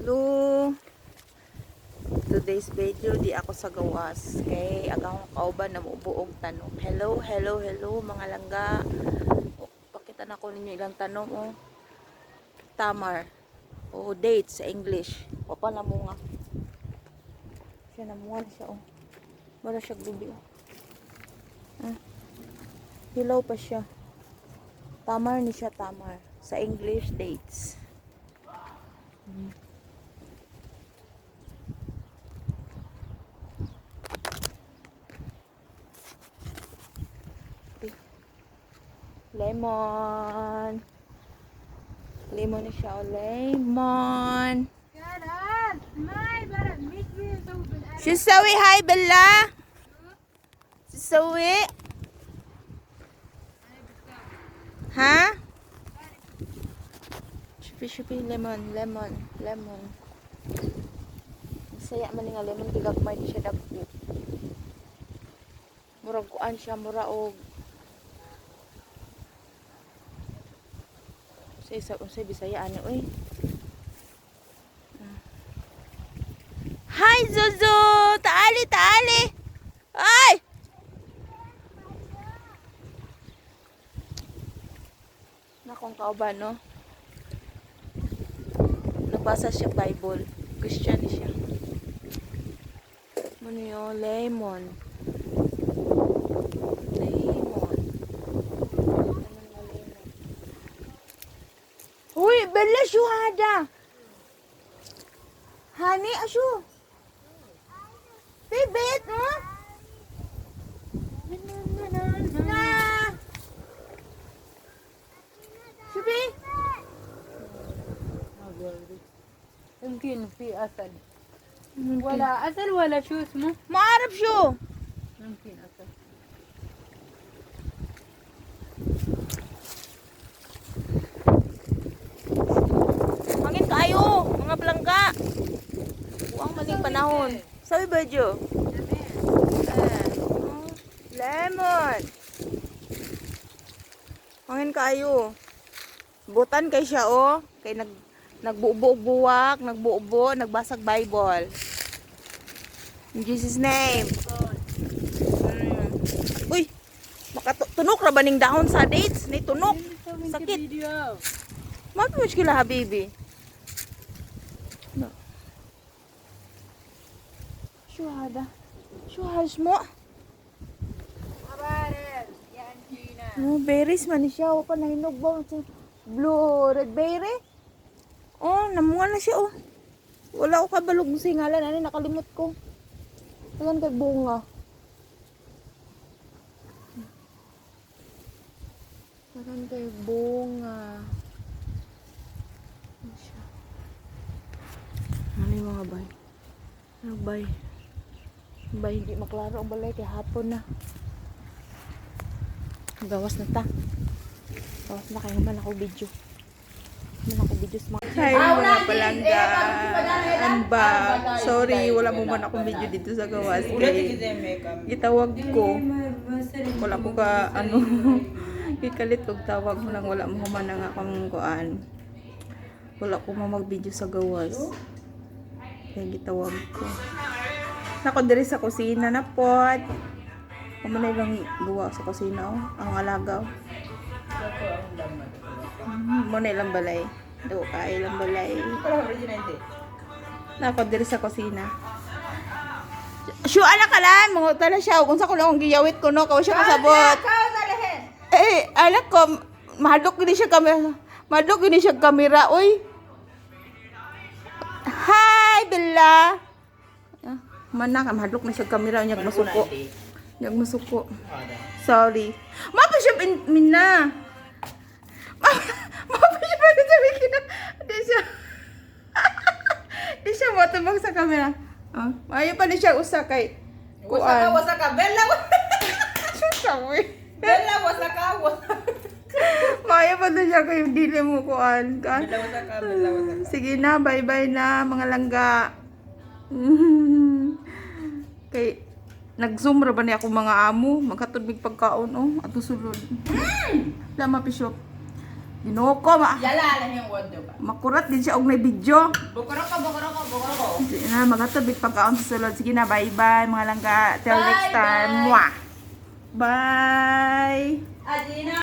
Hello. Today's video di ako sa gawas kay agahong kauban na mubuog tanong. Hello mga langga. Pakita na ko ninyo ilang tanong Tamar. Dates sa English. Papa na mo nga. Siya na mo siya Wala siya gubi Hello pa siya. Tamar ni siya Tamar. Sa English dates. Lemon. Lemon na siya lemon. Sisawi, hi Bella. Sisawi. Ha? Shupi, lemon. Saya man nga lemon tigagmay di siya dagko. Murag kuan siya muraog. Sa Bisaya ano Hi Zuzu, taali. Ay! Nakong kauban no. Nagbasa siya Bible. Christian siya. Ano yun? Lemon. Uy, Bella syuhada. Hani asyu. Bebet, Shubi. يمكن في أسد ولا أسد ولا شو اسمه ما أعرف شو. يمكن أسد. Hangin kayo, mga blangga. Huwag maling panahon. Sabi ba, Jo? Lemon. Hangin kayo. Butan kay siya, Kay nagbuo-buwak, nagbasag Bible. In Jesus' name. Uy, tunok ra ba ning dahon sa dates? Ni tunok. Sakit. Mapi kila habibi. No. Şu hada. Şu hasmo. Berries man siya. O pa nahinog ba? Blue, red berry. Namunga na siya, Wala ko kabalog mo singalan. Nakalimot ko. Ayan kay bunga. Ayan kay bunga. Ano yung mga bay? Bay, hindi maklaro ang balay kaya hapon na. Gawas na ta. Gawas na kayo naman ako video. Hi mga palangga. Sorry, wala mo man akong video dito sa gawas. Gitawag ko. Wala ko ka ikalit kog tawag mo lang wala mo man nga akong kuan. Wala ko mag-video sa gawas. Kaya gitawag ko. Nako diri sa kusina na pot. Amo na lang duwa sa kusina ang alagaw. Mo na ilang balay. Do ka ilang balay. Nako diri sa kusina. Shu ana kalan mo tala siya kung sa ko lang giyawit ko no kaw siya kasabot. Anak ko mahadlok gini siya kamera. Oy. Hi Bella. Mana ka mahadlok na siya kamera nyag masuko. Sorry. Mapa siya minna. Mapa siya pagkakita. Di siya matubag sa kamera. Ayaw pa ni siya usa kay kuan. Wasa ka Bella. Bella wasa ka. Maya pa na siya kay dili mo kuan ka. Bella wasa ka. Sige na, bye-bye na mga langga. Kay nag-zoom ra ba ni ako mga amo, magkatubig pagkaon ato sulod. Lama pisop. Ginoo ko, Yala lang yung word ba? makurat din siya og may video. Bukuro ko. Sige na, magatabig pagkaon sa sulod. Sige na, bye-bye mga langga. Till next time. Bye-bye. Mwah! Bye! Adina.